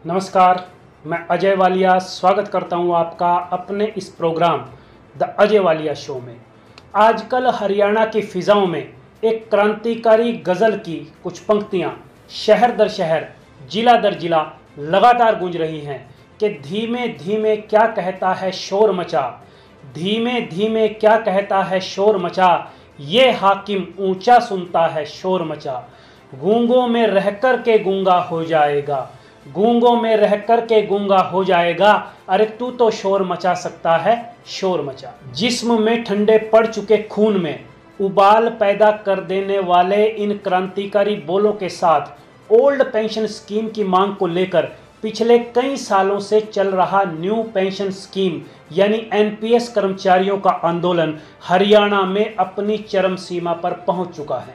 नमस्कार, मैं अजय वालिया स्वागत करता हूं आपका अपने इस program the Ajay Walia show में। आजकल हरियाणा की फिजाओं में एक क्रांतिकारी गज़ल की कुछ पंक्तियां शहर दर शहर, जिला दर जिला लगातार गूंज रही हैं कि धीमे धीमे क्या कहता है शोर मचा, धीमे धीमे क्या कहता है शोर मचा, ये हाकिम ऊंचा सुनता है शोर मचा, गूंगों में रहकर के गूंगा हो जाएगा, गूंगों में रह कर के गूंगा हो जाएगा, अरे तू तो शोर मचा सकता है शोर मचा। जिस्म में ठंडे पड़ चुके खून में उबाल पैदा कर देने वाले इन क्रांतिकारी बोलों के साथ ओल्ड पेंशन स्कीम की मांग को लेकर पिछले कई सालों से चल रहा न्यू पेंशन स्कीम यानी एनपीएस कर्मचारियों का आंदोलन हरियाणा में अपनी चरम सीमा पर पहुंच चुका है।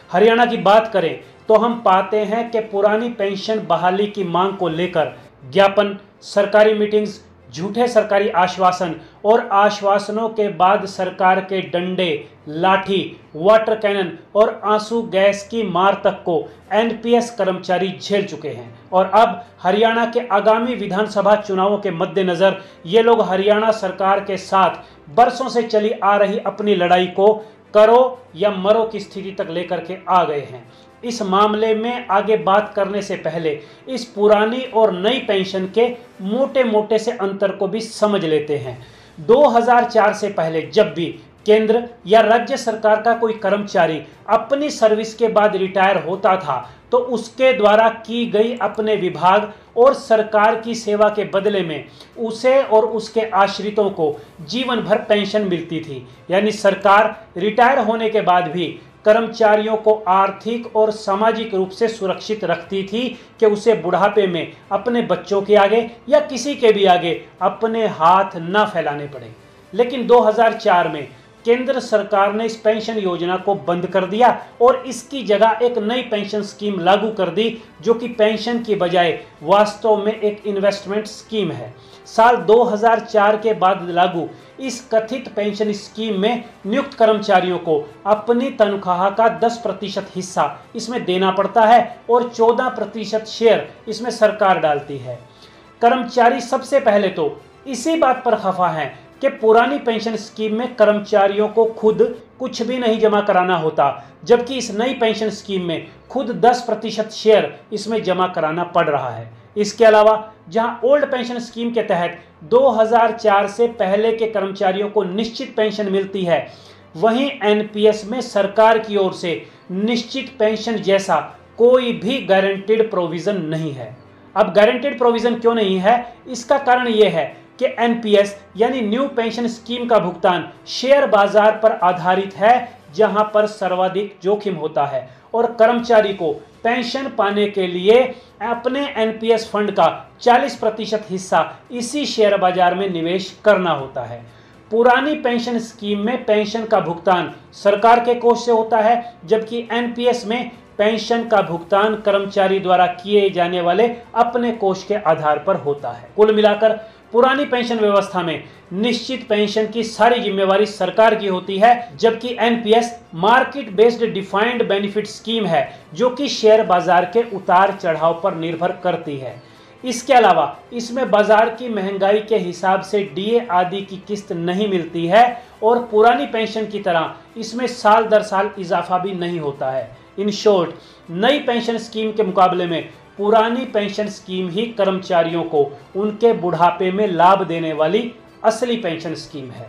हरियाणा की बात करें तो हम पाते हैं कि पुरानी पेंशन बहाली की मांग को लेकर ज्ञापन, सरकारी मीटिंग्स, झूठे सरकारी आश्वासन और आश्वासनों के बाद सरकार के डंडे, लाठी, वाटर कैनन और आंसू गैस की मार तक को एनपीएस कर्मचारी झेल चुके हैं। और अब हरियाणा के आगामी विधानसभा चुनावों के मद्देनजर ये लोग हरियाणा सरकार के साथ बरसों से चली आ रही अपनी लड़ाई को करो या मरो की स्थिति तक लेकर के आ गए हैं। इस मामले में आगे बात करने से पहले इस पुरानी और नई पेंशन के मोटे मोटे से अंतर को भी समझ लेते हैं। 2004 से पहले जब भी केंद्र या राज्य सरकार का कोई कर्मचारी अपनी सर्विस के बाद रिटायर होता था तो उसके द्वारा की गई अपने विभाग और सरकार की सेवा के बदले में उसे और उसके आश्रितों को जीवन भर पेंशन मिलती थी। यानी सरकार रिटायर होने के बाद भी कर्मचारियों को आर्थिक और सामाजिक रूप से सुरक्षित रखती थी कि उसे बुढ़ापे में अपने बच्चों के आगे या किसी के भी आगे अपने हाथ न फैलाने पड़े। लेकिन 2004 में केंद्र सरकार ने इस पेंशन योजना को बंद कर दिया और इसकी जगह एक नई पेंशन स्कीम लागू कर दी जो कि पेंशन की बजाय वास्तव में एक इन्वेस्टमेंट स्कीम है। साल 2004 के बाद लागू इस कथित पेंशन स्कीम में नियुक्त कर्मचारियों को अपनी तनख्वाह का 10% हिस्सा इसमें देना पड़ता है और 14% शेयर इसमें सरकार डालती है। कर्मचारी सबसे पहले तो इसी बात पर खफा हैं कि पुरानी पेंशन स्कीम में कर्मचारियों को खुद कुछ भी नहीं जमा कराना होता, जबकि इस नई पेंशन स्कीम में खुद 10% शेयर इसमें जमा कराना पड़ रहा है। इसके अलावा जहां ओल्ड पेंशन स्कीम के तहत 2004 से पहले के कर्मचारियों को निश्चित पेंशन मिलती है, वहीं एनपीएस में सरकार की ओर से निश्चित पेंशन जैसा कोई भी गारंटीड प्रोविजन नहीं है। अब गारंटीड प्रोविजन क्यों नहीं है, इसका कारण यह है कि एनपीएस यानी न्यू पेंशन स्कीम का भुगतान शेयर बाजार पर आधारित है जहां पर सर्वाधिक जोखिम होता है और कर्मचारी को पेंशन पाने के लिए अपने एनपीएस फंड का 40% हिस्सा इसी शेयर बाजार में निवेश करना होता है। पुरानी पेंशन स्कीम में पेंशन का भुगतान सरकार के कोष से होता है, जबकि एनपीएस में पेंशन का भुगतान कर्मचारी द्वारा किए जाने वाले अपने कोष के आधार पर होता है। कुल मिलाकर पुरानी पेंशन व्यवस्था में निश्चित पेंशन की सारी जिम्मेवारी सरकार की होती है, जबकि NPS market based defined benefit scheme है जो कि शेयर बाजार के उतार चढ़ाव पर निर्भर करती है। इसके अलावा इसमें बाजार की महंगाई के हिसाब से डीए आदि की किस्त नहीं मिलती है और पुरानी पेंशन की तरह इसमें साल दर साल इजाफा भी नहीं होता है। इन शॉर्ट, नई पेंशन स्कीम के मुकाबले में पुरानी पेंशन स्कीम ही कर्मचारियों को उनके बुढ़ापे में लाभ देने वाली असली पेंशन स्कीम है।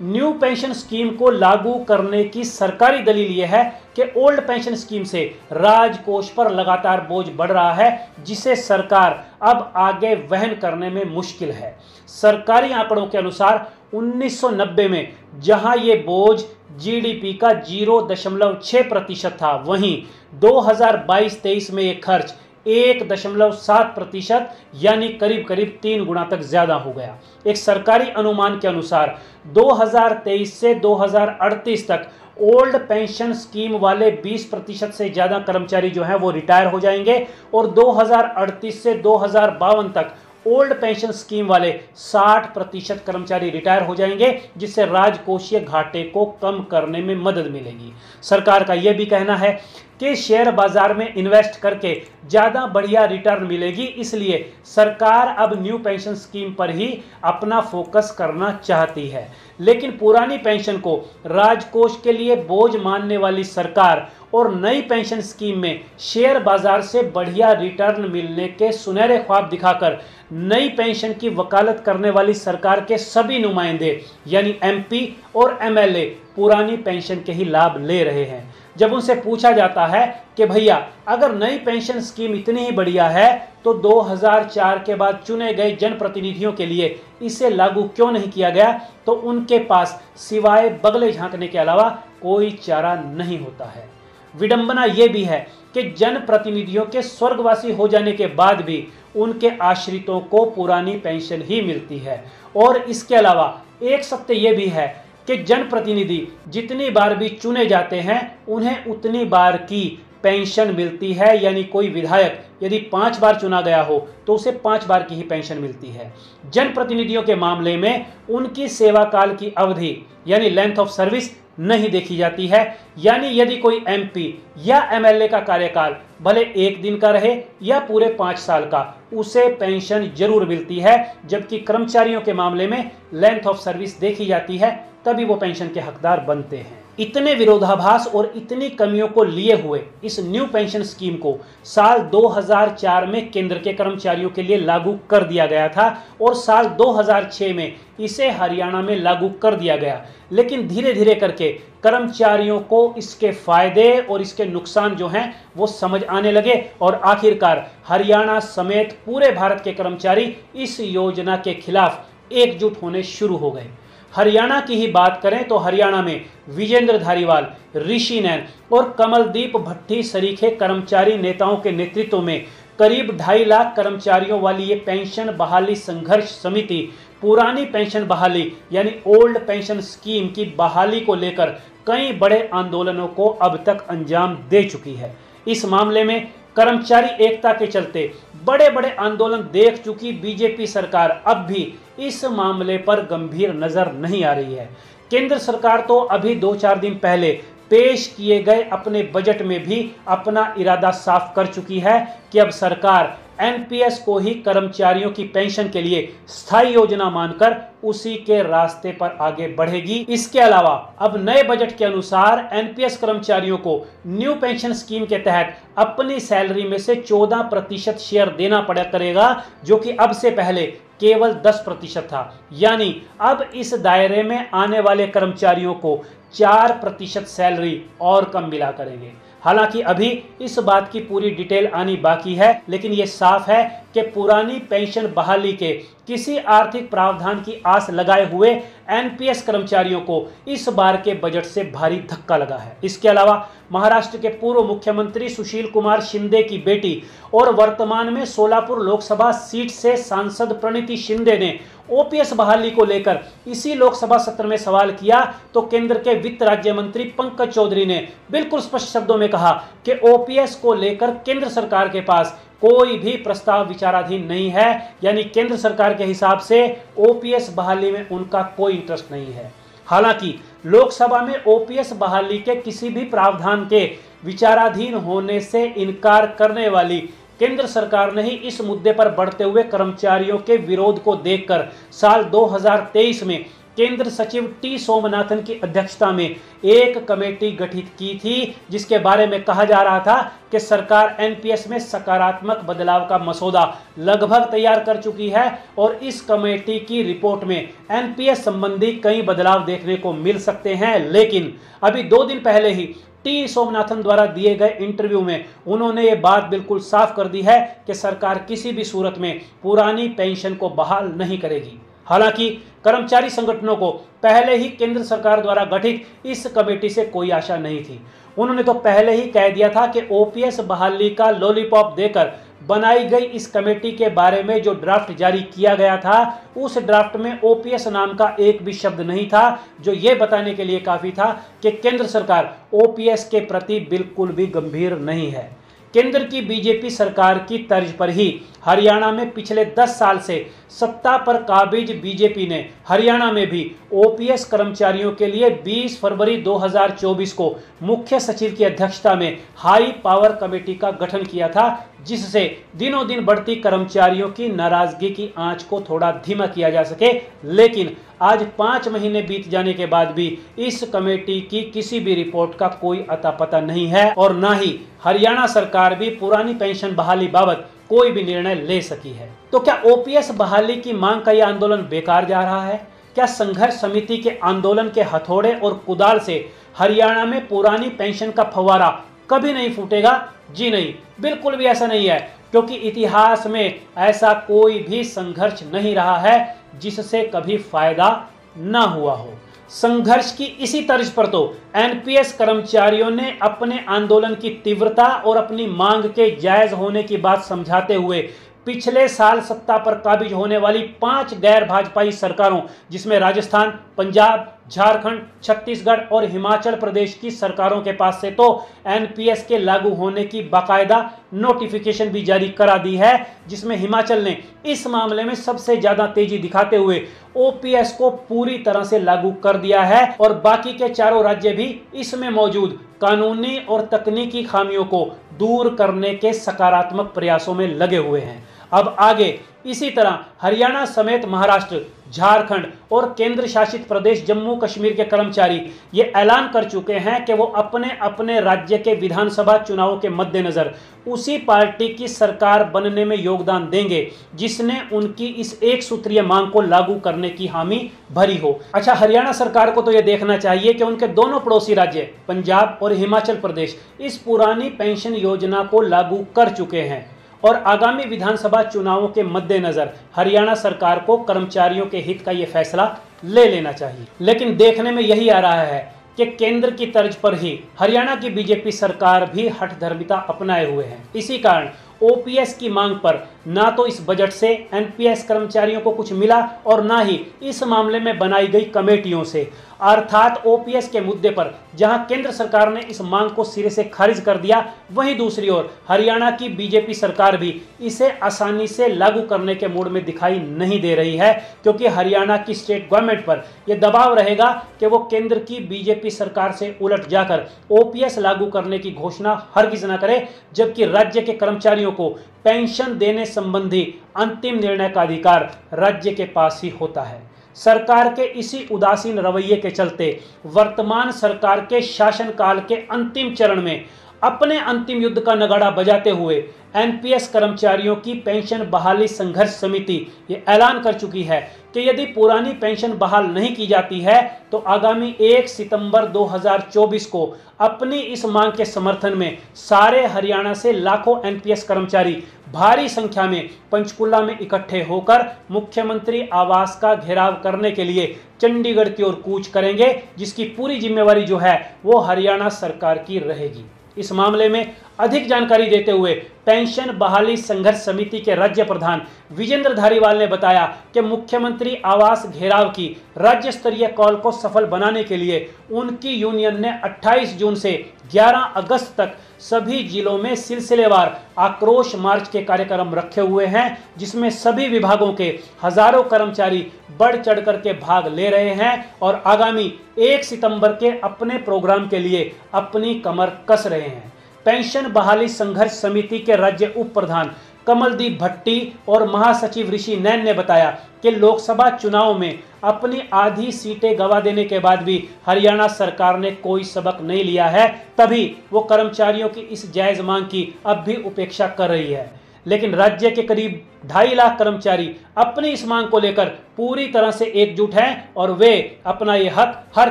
न्यू पेंशन स्कीम को लागू करने की सरकारी दलील यह है कि ओल्ड पेंशन स्कीम से राजकोष पर लगातार बोझ बढ़ रहा है जिसे सरकार अब आगे वहन करने में मुश्किल है। सरकारी आंकड़ों के अनुसार 1990 में जहां ये बोझ जीडीपी का 0.6% था, वहीं 2022-23 में ये खर्च 1.7% यानी करीब करीब 3 गुना तक ज्यादा हो गया। एक सरकारी अनुमान के अनुसार 2023 से 2038 तक ओल्ड पेंशन स्कीम वाले 20% से ज्यादा कर्मचारी जो हैं वो रिटायर हो जाएंगे और 2038 से 2052 तक ओल्ड पेंशन स्कीम वाले 60% कर्मचारी रिटायर हो जाएंगे, जिससे राजकोषीय घाटे को कम करने में मदद मिलेगी। सरकार का यह भी कहना है कि शेयर बाजार में इन्वेस्ट करके ज़्यादा बढ़िया रिटर्न मिलेगी, इसलिए सरकार अब न्यू पेंशन स्कीम पर ही अपना फोकस करना चाहती है। लेकिन पुरानी पेंशन को राजकोष के लिए बोझ मानने वाली सरकार और नई पेंशन स्कीम में शेयर बाजार से बढ़िया रिटर्न मिलने के सुनहरे ख्वाब दिखाकर नई पेंशन की वकालत करने वाली सरकार के सभी नुमाइंदे यानी एमपी और एमएलए पुरानी पेंशन के ही लाभ ले रहे हैं। जब उनसे पूछा जाता है कि भैया अगर नई पेंशन स्कीम इतनी ही बढ़िया है तो 2004 के बाद चुने गए जनप्रतिनिधियों के लिए इसे लागू क्यों नहीं किया गया, तो उनके पास सिवाय बगले झांकने के अलावा कोई चारा नहीं होता है। विडंबना यह भी है कि जनप्रतिनिधियों के स्वर्गवासी हो जाने के बाद भी उनके आश्रितों को पुरानी पेंशन ही मिलती है। और इसके अलावा एक सत्य यह भी है कि जनप्रतिनिधि जितनी बार भी चुने जाते हैं उन्हें उतनी बार की पेंशन मिलती है, यानी कोई विधायक यदि 5 बार चुना गया हो तो उसे 5 बार की ही पेंशन मिलती है। जनप्रतिनिधियों के मामले में उनकी सेवा काल की अवधि यानी लेंथ ऑफ सर्विस नहीं देखी जाती है, यानी यदि कोई एमपी या एमएलए का कार्यकाल भले 1 दिन का रहे या पूरे 5 साल का, उसे पेंशन जरूर मिलती है, जबकि कर्मचारियों के मामले में लेंथ ऑफ सर्विस देखी जाती है, तभी वो पेंशन के हकदार बनते हैं। इतने विरोधाभास और इतनी कमियों को लिए हुए इस न्यू पेंशन स्कीम को साल 2004 में केंद्र के कर्मचारियों के लिए लागू कर दिया गया था और साल 2006 में इसे हरियाणा में लागू कर दिया गया। लेकिन धीरे धीरे करके कर्मचारियों को इसके फायदे और इसके नुकसान जो हैं वो समझ आने लगे और आखिरकार हरियाणा समेत पूरे भारत के कर्मचारी इस योजना के खिलाफ एकजुट होने शुरू हो गए। हरियाणा की ही बात करें तो हरियाणा में विजेंद्र धारीवाल, ऋषि नैन और कमलदीप भट्टी सरीखे कर्मचारी नेताओं के नेतृत्व में करीब 2.5 लाख कर्मचारियों वाली ये पेंशन बहाली संघर्ष समिति पुरानी पेंशन बहाली यानी ओल्ड पेंशन स्कीम की बहाली को लेकर कई बड़े आंदोलनों को अब तक अंजाम दे चुकी है। इस मामले में कर्मचारी एकता के चलते बड़े बड़े आंदोलन देख चुकी बीजेपी सरकार अब भी इस मामले पर गंभीर नजर नहीं आ रही है। केंद्र सरकार तो अभी 2-4 दिन पहले पेश किए गए अपने बजट में भी अपना इरादा साफ कर चुकी है कि अब सरकार एनपीएस को ही कर्मचारियों की पेंशन के लिए स्थायी योजना मानकर उसी के रास्ते पर आगे बढ़ेगी। इसके अलावा अब नए बजट के अनुसार एनपीएस कर्मचारियों को न्यू पेंशन स्कीम के तहत अपनी सैलरी में से 14% शेयर देना पड़ा करेगा, जो कि अब से पहले केवल 10% था। यानी अब इस दायरे में आने वाले कर्मचारियों को 4% सैलरी और कम मिला करेंगे। हालांकि अभी इस बात की पूरी डिटेल आनी बाकी है, लेकिन यह साफ है कि पुरानी पेंशन बहाली के किसी आर्थिक प्रावधान की आस लगाए हुए एनपीएस कर्मचारियों को इस बार के बजट से भारी धक्का लगा है। इसके अलावा महाराष्ट्र के पूर्व मुख्यमंत्री सुशील कुमार शिंदे की बेटी और वर्तमान में सोलापुर लोकसभा सीट से सांसद प्रणीति शिंदे ने ओपीएस बहाली को लेकर इसी लोकसभा सत्र में सवाल किया तो केंद्र के वित्त राज्य मंत्री पंकज चौधरी ने बिल्कुल स्पष्ट शब्दों में कहा कि ओपीएस को लेकर केंद्र सरकार के पास कोई भी प्रस्ताव विचाराधीन नहीं है, यानी केंद्र सरकार के हिसाब से ओपीएस बहाली में उनका कोई इंटरेस्ट नहीं है। हालांकि लोकसभा में ओपीएस बहाली के किसी भी प्रावधान के विचाराधीन होने से इनकार करने वाली केंद्र सरकार ने ही इस मुद्दे पर बढ़ते हुए कर्मचारियों के विरोध को देखकर साल 2023 में केंद्र सचिव टी सोमनाथन की अध्यक्षता में एक कमेटी गठित की थी, जिसके बारे में कहा जा रहा था कि सरकार एनपीएस में सकारात्मक बदलाव का मसौदा लगभग तैयार कर चुकी है और इस कमेटी की रिपोर्ट में एनपीएस संबंधी कई बदलाव देखने को मिल सकते हैं। लेकिन अभी 2 दिन पहले ही टी सोमनाथन द्वारा दिए गए इंटरव्यू में उन्होंने ये बात बिल्कुल साफ कर दी है कि सरकार किसी भी सूरत में पुरानी पेंशन को बहाल नहीं करेगी। हालांकि कर्मचारी संगठनों को पहले ही केंद्र सरकार द्वारा गठित इस कमेटी से कोई आशा नहीं थी। उन्होंने तो पहले ही कह दिया था कि ओपीएस बहाली का लॉलीपॉप देकर बनाई गई इस कमेटी के बारे में जो ड्राफ्ट जारी किया गया था उस ड्राफ्ट में ओपीएस नाम का एक भी शब्द नहीं था, जो ये बताने के लिए काफी था कि केंद्र सरकार ओपीएस के प्रति बिल्कुल भी गंभीर नहीं है। केंद्र की बीजेपी सरकार की तर्ज पर ही हरियाणा में पिछले 10 साल से सत्ता पर काबिज बीजेपी ने हरियाणा में भी ओपीएस कर्मचारियों के लिए 20 फरवरी 2024 को मुख्य सचिव की अध्यक्षता में हाई पावर कमेटी का गठन किया था, जिससे दिनों दिन बढ़ती कर्मचारियों की नाराजगी की आंच को थोड़ा धीमा किया जा सके। लेकिन आज 5 महीने बीत जाने के बाद भी इस कमेटी की किसी भी रिपोर्ट का कोई अता पता नहीं है और न ही हरियाणा सरकार भी पुरानी पेंशन बहाली बाबत कोई भी निर्णय ले सकी है। तो क्या ओपीएस बहाली की मांग का यह आंदोलन बेकार जा रहा है? क्या संघर्ष समिति के आंदोलन के हथौड़े और कुदाल से हरियाणा में पुरानी पेंशन का फव्वारा कभी नहीं फूटेगा? जी नहीं, बिल्कुल भी ऐसा नहीं है, क्योंकि इतिहास में ऐसा कोई भी संघर्ष नहीं रहा है जिससे कभी फायदा ना हुआ हो। संघर्ष की इसी तर्ज पर तो एनपीएस कर्मचारियों ने अपने आंदोलन की तीव्रता और अपनी मांग के जायज होने की बात समझाते हुए पिछले साल सत्ता पर काबिज होने वाली 5 गैर भाजपाई सरकारों, जिसमें राजस्थान, पंजाब, झारखंड, छत्तीसगढ़ और हिमाचल प्रदेश की सरकारों के पास से तो एनपीएस के लागू होने की बाकायदा नोटिफिकेशन भी जारी करा दी है, जिसमें हिमाचल ने इस मामले में सबसे ज्यादा तेजी दिखाते हुए ओपीएस को पूरी तरह से लागू कर दिया है और बाकी के चारों राज्य भी इसमें मौजूद कानूनी और तकनीकी खामियों को दूर करने के सकारात्मक प्रयासों में लगे हुए हैं। अब आगे इसी तरह हरियाणा समेत महाराष्ट्र, झारखंड और केंद्र शासित प्रदेश जम्मू कश्मीर के कर्मचारी ये ऐलान कर चुके हैं कि वो अपने अपने राज्य के विधानसभा चुनावों के मद्देनजर उसी पार्टी की सरकार बनने में योगदान देंगे जिसने उनकी इस एक सूत्रीय मांग को लागू करने की हामी भरी हो। अच्छा, हरियाणा सरकार को तो यह देखना चाहिए कि उनके दोनों पड़ोसी राज्य पंजाब और हिमाचल प्रदेश इस पुरानी पेंशन योजना को लागू कर चुके हैं और आगामी विधानसभा चुनावों के मद्देनजर हरियाणा सरकार को कर्मचारियों के हित का यह फैसला ले लेना चाहिए। लेकिन देखने में यही आ रहा है कि केंद्र की तर्ज पर ही हरियाणा की बीजेपी सरकार भी हठधर्मिता अपनाए हुए है। इसी कारण ओपीएस की मांग पर ना तो इस बजट से एनपीएस कर्मचारियों को कुछ मिला और ना ही इस मामले में बनाई गई कमेटियों से। अर्थात ओपीएस के मुद्दे पर जहां केंद्र सरकार ने इस मांग को सिरे से खारिज कर दिया, वहीं दूसरी ओर हरियाणा की बीजेपी सरकार भी इसे आसानी से लागू करने के मूड में दिखाई नहीं दे रही है, क्योंकि हरियाणा की स्टेट गवर्नमेंट पर यह दबाव रहेगा कि वो केंद्र की बीजेपी सरकार से उलट जाकर ओपीएस लागू करने की घोषणा हरगिज न करे, जबकि राज्य के कर्मचारियों को पेंशन देने संबंधी अंतिम निर्णय का अधिकार राज्य के पास ही होता है। सरकार के इसी उदासीन रवैये के चलते वर्तमान सरकार के शासनकाल के अंतिम चरण में अपने अंतिम युद्ध का नगाड़ा बजाते हुए एनपीएस कर्मचारियों की पेंशन बहाली संघर्ष समिति ये ऐलान कर चुकी है कि यदि पुरानी पेंशन बहाल नहीं की जाती है तो आगामी 1 सितंबर 2024 को अपनी इस मांग के समर्थन में सारे हरियाणा से लाखों एनपीएस कर्मचारी भारी संख्या में पंचकुला में इकट्ठे होकर मुख्यमंत्री आवास का घेराव करने के लिए चंडीगढ़ की ओर कूच करेंगे, जिसकी पूरी जिम्मेवारी जो है वो हरियाणा सरकार की रहेगी। इस मामले में अधिक जानकारी देते हुए पेंशन बहाली संघर्ष समिति के राज्य प्रधान विजेंद्र धारीवाल ने बताया कि मुख्यमंत्री आवास घेराव की राज्य स्तरीय कॉल को सफल बनाने के लिए उनकी यूनियन ने 28 जून से 11 अगस्त तक सभी जिलों में सिलसिलेवार आक्रोश मार्च के कार्यक्रम रखे हुए हैं, जिसमें सभी विभागों के हजारों कर्मचारी बढ़ चढ़ करके भाग ले रहे हैं और आगामी 1 सितंबर के अपने प्रोग्राम के लिए अपनी कमर कस रहे हैं। पेंशन बहाली संघर्ष समिति के राज्य उप प्रधान कमलदीप भट्टी और महासचिव ऋषि नैन ने बताया कि लोकसभा चुनाव में अपनी आधी सीटें गंवा देने के बाद भी हरियाणा सरकार ने कोई सबक नहीं लिया है, तभी वो कर्मचारियों की इस जायज मांग की अब भी उपेक्षा कर रही है। लेकिन राज्य के करीब 2.5 लाख कर्मचारी अपनी इस मांग को लेकर पूरी तरह से एकजुट हैं और वे अपना ये हक हर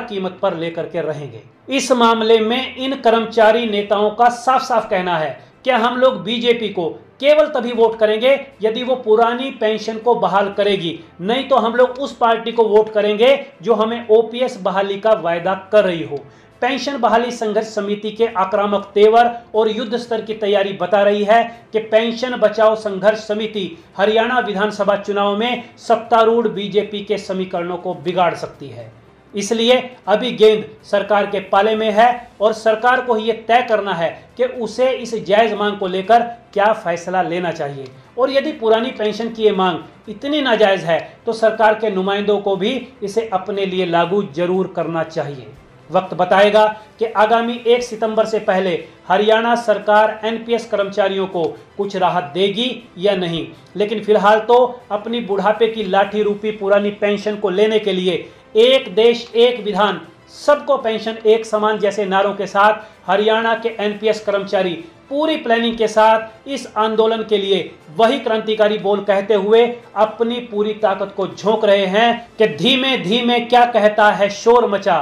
कीमत पर लेकर के रहेंगे। इस मामले में इन कर्मचारी नेताओं का साफ साफ कहना है कि हम लोग बीजेपी को केवल तभी वोट करेंगे यदि वो पुरानी पेंशन को बहाल करेगी, नहीं तो हम लोग उस पार्टी को वोट करेंगे जो हमें ओपीएस बहाली का वायदा कर रही हो। पेंशन बहाली संघर्ष समिति के आक्रामक तेवर और युद्ध स्तर की तैयारी बता रही है कि पेंशन बचाओ संघर्ष समिति हरियाणा विधानसभा चुनाव में सत्तारूढ़ बीजेपी के समीकरणों को बिगाड़ सकती है। इसलिए अभी गेंद सरकार के पाले में है और सरकार को ये तय करना है कि उसे इस जायज़ मांग को लेकर क्या फैसला लेना चाहिए। और यदि पुरानी पेंशन की ये मांग इतनी नाजायज़ है तो सरकार के नुमाइंदों को भी इसे अपने लिए लागू जरूर करना चाहिए। वक्त बताएगा कि आगामी 1 सितंबर से पहले हरियाणा सरकार एनपीएस कर्मचारियों को कुछ राहत देगी या नहीं, लेकिन फिलहाल तो अपनी बुढ़ापे की लाठी रूपी पुरानी पेंशन को लेने के लिए एक देश एक विधान सबको पेंशन एक समान जैसे नारों के साथ हरियाणा के एनपीएस कर्मचारी पूरी प्लानिंग के साथ इस आंदोलन के लिए वही क्रांतिकारी बोल कहते हुए अपनी पूरी ताकत को झोंक रहे हैं कि धीमे धीमे क्या कहता है शोर मचा,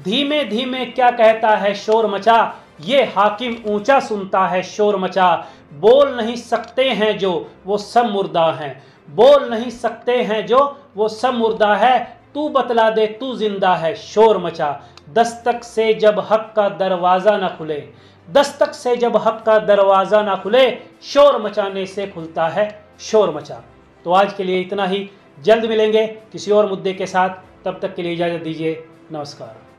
धीमे धीमे क्या कहता है शोर मचा, ये हाकिम ऊंचा सुनता है शोर मचा। बोल नहीं सकते हैं जो वो सब मुर्दा हैं, बोल नहीं सकते हैं जो वो सब मुर्दा है, तू बतला दे तू जिंदा है शोर मचा। दस्तक से जब हक का दरवाजा ना खुले, दस्तक से जब हक का दरवाजा ना खुले, शोर मचाने से खुलता है शोर मचा। तो आज के लिए इतना ही, जल्द मिलेंगे किसी और मुद्दे के साथ, तब तक के लिए इजाज़त दीजिए, नमस्कार।